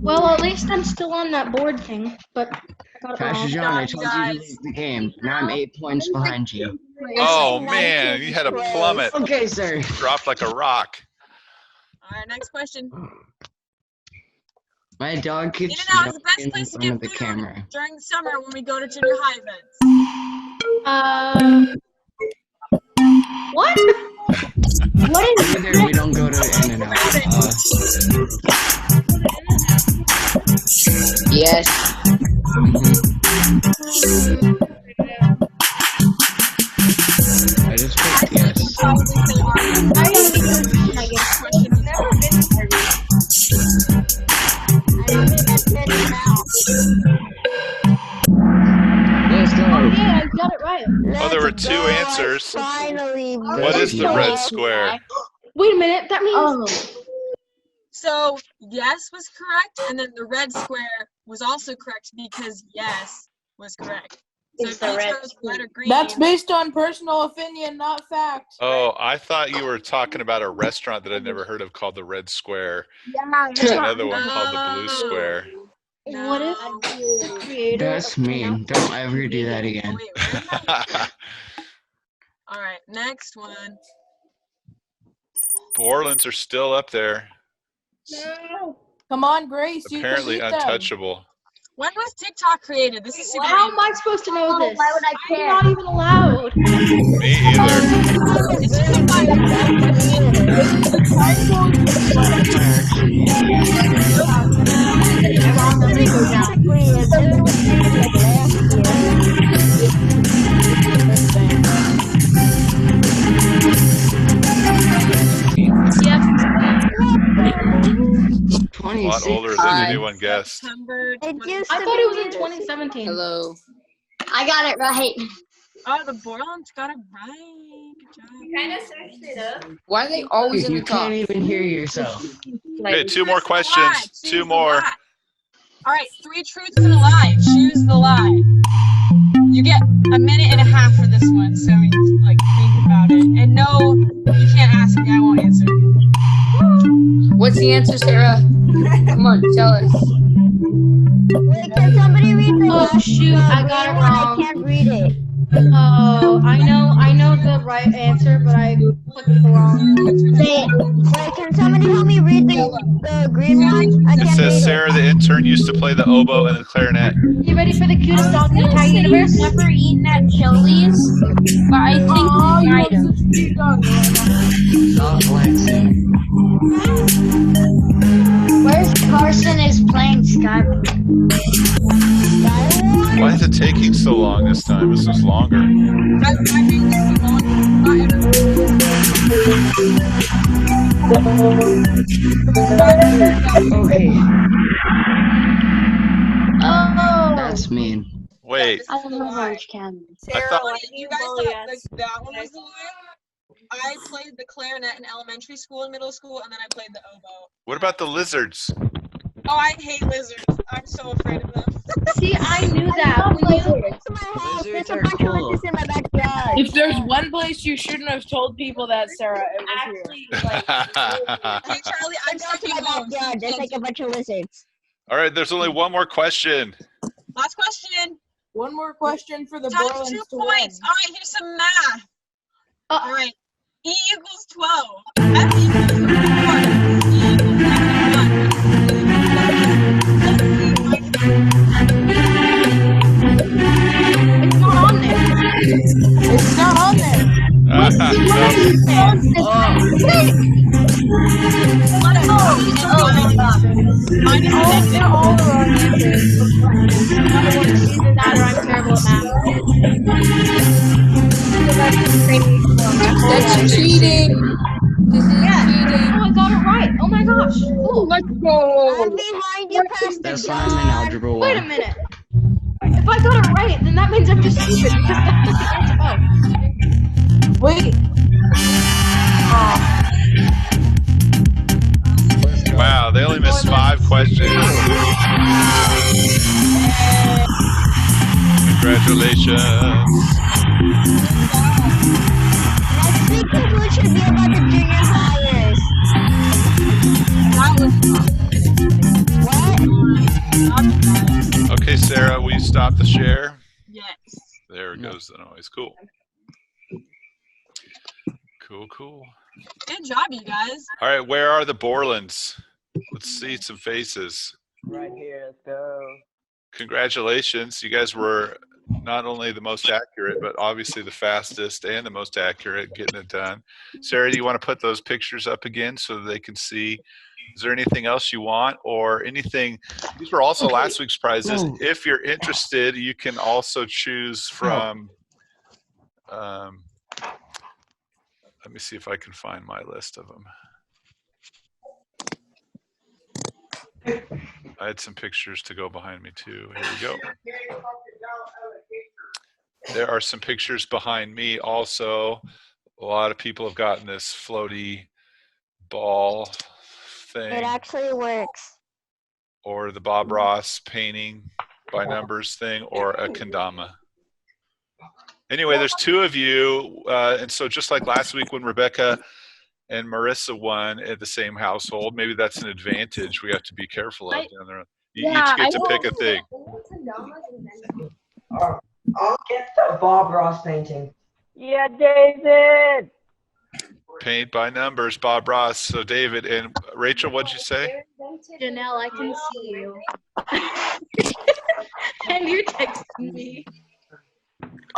Well, at least I'm still on that board thing, but I got it Pastor wrong. John, I told you to leave the game. Now I'm 8 points behind you. Oh, man, you had a plummet. Okay, sir. Dropped like a rock. All right, next question. My dog keeps In-N-Out is the best jumping in place to front of get the food camera. during the summer when we go to junior high events. What? What is Over there, we don't go to In-N-Out. Yes. I just picked yes. Let's go. Yeah, I got it right. Oh, there were 2 answers. Finally. What is the red square? Wait a minute. That means. So yes was correct, and then the red square was also correct because yes was correct. So It's if the you red chose red or green, That's based on personal opinion, not fact. Oh, I thought you were talking about a restaurant that I'd never heard of called the Red Square. Yeah, There's another one called the Blue Oh. Square. And what if the creator That's mean. Don't ever do that again. Wait, where is that? All right, next one. Borlands are still up there. No. Come on, Grace. Apparently you can beat them. untouchable. When was TikTok created? This is super How am I supposed to know this? Why would I care? I'm not even allowed. Me either. It's just a fire. Yep. A lot older than anyone guessed. September I thought it was in 2017. Hello. I got it right. Oh, the Borlands got it right. Good job. Kind of searched it up. Why are they always in the top? You can't even hear yourself. Okay, 2 more questions. 2 more. All right, 3 truths and a lie. Choose the lie. You get a minute and a half for this one, so you like think about it. And no, you can't ask me. I won't answer. What's the answer, Sarah? Come on, tell us. Wait, can somebody read the Oh shoot, I got it wrong. I can't read it. Oh, I know the right answer, but I clicked the wrong. Wait, can somebody help me read the green one? I It can't says read Sarah, the intern, used to play the oboe and the clarinet. You ready for the cutest dog in the entire universe? Never eaten at Chili's, but I think you might have. Stop flexing. Where's Carson is playing Skyward? Why is it taking so long this time? This was longer. Okay. Oh. That's mean. Wait. I love orange candy. I thought You guys thought that one was the lie? I played the clarinet in elementary school and middle school, and then I played the oboe. What about the lizards? Oh, I hate lizards. I'm so afraid of them. See, I knew that. Lizards are cool. If there's one place you shouldn't have told people that, Sarah, it was here. Hey, Charlie, I'm stuck in my backyard. There's like a bunch of lizards. All right, there's only one more question. Last question. One more question for the Times Borlands 2 to points. win. All right, here's some math. All right. E equals 12. F equals 4. E equals 1. It's not on there. Let's go. They're all the wrong answers. Either that or I'm terrible at math. That's cheating. This is cheating. Oh, I got it right. Oh my gosh. Cool. Let's go. I'm behind you, Pastor That's why I'm in algebra 1. Wait a minute. If I got it right, then that means I'm just stupid because that's the answer. Oh. Wait. Wow, they only missed 5 questions. Congratulations. Next week conclusion should be about the junior hires. What? Okay, Sarah, will you stop the share? Yes. There goes the noise. Cool. Cool. Good job, you guys. All right, where are the Borlands? Let's see some faces. Right here, let's go. Congratulations. You guys were not only the most accurate, but obviously the fastest and the most accurate getting it done. Sarah, do you want to put those pictures up again so that they can see? Is there anything else you want or anything? These were also last week's prizes. If you're interested, you can also choose from, let me see if I can find my list of them. I had some pictures to go behind me too. Here we go. There are some pictures behind me also. A lot of people have gotten this floaty ball thing. It actually works. or the Bob Ross painting by numbers thing, or a kendama. Anyway, there's 2 of you, and so just like last week when Rebecca and Marissa won at the same household, maybe that's an advantage we have to be careful of down the road. You each get to pick a thing. I'll get the Bob Ross painting. Yeah, David. Paint by numbers, Bob Ross. So David and Rachel, what'd you say? Janelle, I can see you. And you're texting me.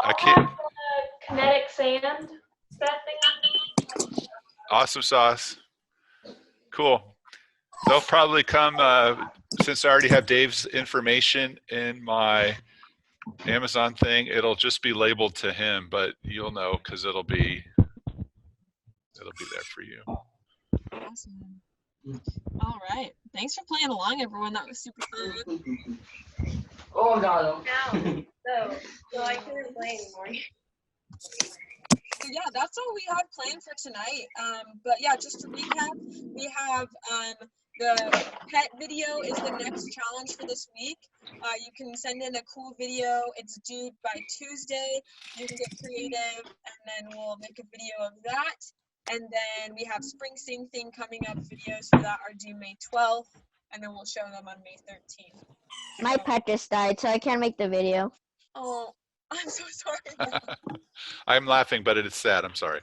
I can't. Kinetic sand, that thing. Awesome sauce. Cool. They'll probably come, since I already have Dave's information in my Amazon thing, it'll just be labeled to him, but you'll know because it'll be there for you. Awesome. All right. Thanks for playing along, everyone. That was super fun. Oh no. So I couldn't play anymore. So yeah, that's all we had planned for tonight. But yeah, just to recap, we have the pet video is the next challenge for this week. You can send in a cool video. It's due by Tuesday. You can get creative, and then we'll make a video of that. And then we have Springsteen thing coming up. Videos for that are due May 12th, and then we'll show them on May 13th. My pet just died, so I can't make the video. Oh, I'm so sorry. I'm laughing, but it's sad. I'm sorry.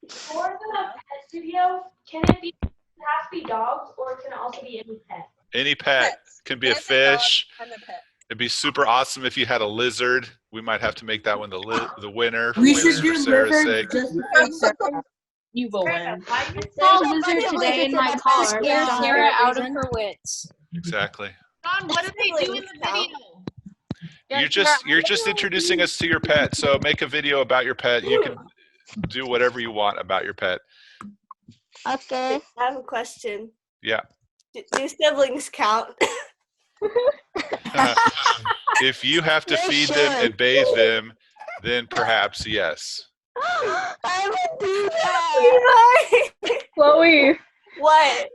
For the pet video, can it has to be dogs, or can it also be any pet? Any pet. Can be a fish. It'd be super awesome if you had a lizard. We might have to make that one the winner. We should for do Sarah's lizard sake. You will win. I saw a lizard today in my car. Scare Sarah out of her wits. Exactly. John, what do they do in the video? You're just introducing us to your pet. So make a video about your pet. You can do whatever you want about your pet. Okay. I have a question. Yeah. Do siblings count? If you have to feed them and bathe them, then perhaps yes. I would do that. Chloe. What?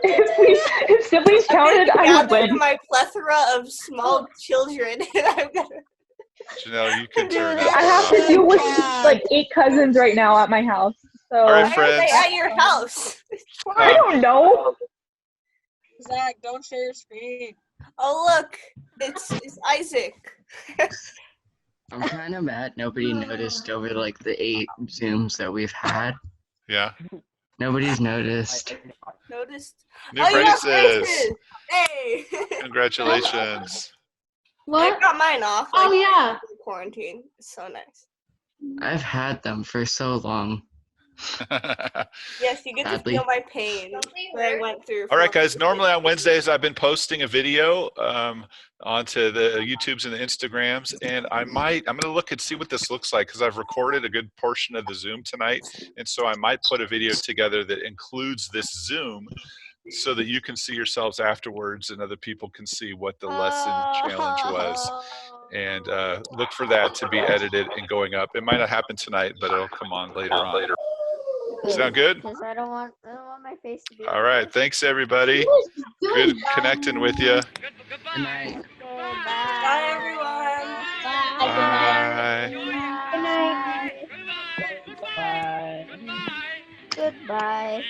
If siblings counted, I would win. My plethora of small children, and I'm gonna. Janelle, you can turn it I have to deal with like 8 cousins right now at my house. So. All right, Why are friends. they at your house? I don't know. Zach, don't share your screen. Oh look, it's Isaac. I'm kind of mad nobody noticed over like the 8 Zooms that we've had. Yeah. Nobody's noticed. Noticed. New you got braces. braces. Hey. Congratulations. I got mine off. Oh, yeah. Quarantine. It's so nice. I've had them for so long. Yes, you get to Sadly. feel my pain that I went through. All right, guys. Normally on Wednesdays, I've been posting a video onto the YouTubes and the Instagrams, and I'm going to look and see what this looks like because I've recorded a good portion of the Zoom tonight, and so I might put a video together that includes this Zoom so that you can see yourselves afterwards and other people can see what the lesson challenge was. And look for that to be edited and going up. It might not happen tonight, but it'll come on later on. Sound good? Because I don't want my face to be. All right. Thanks, everybody. Good connecting with you. Good night. Bye, everyone. Bye. Good night. Bye. Goodbye.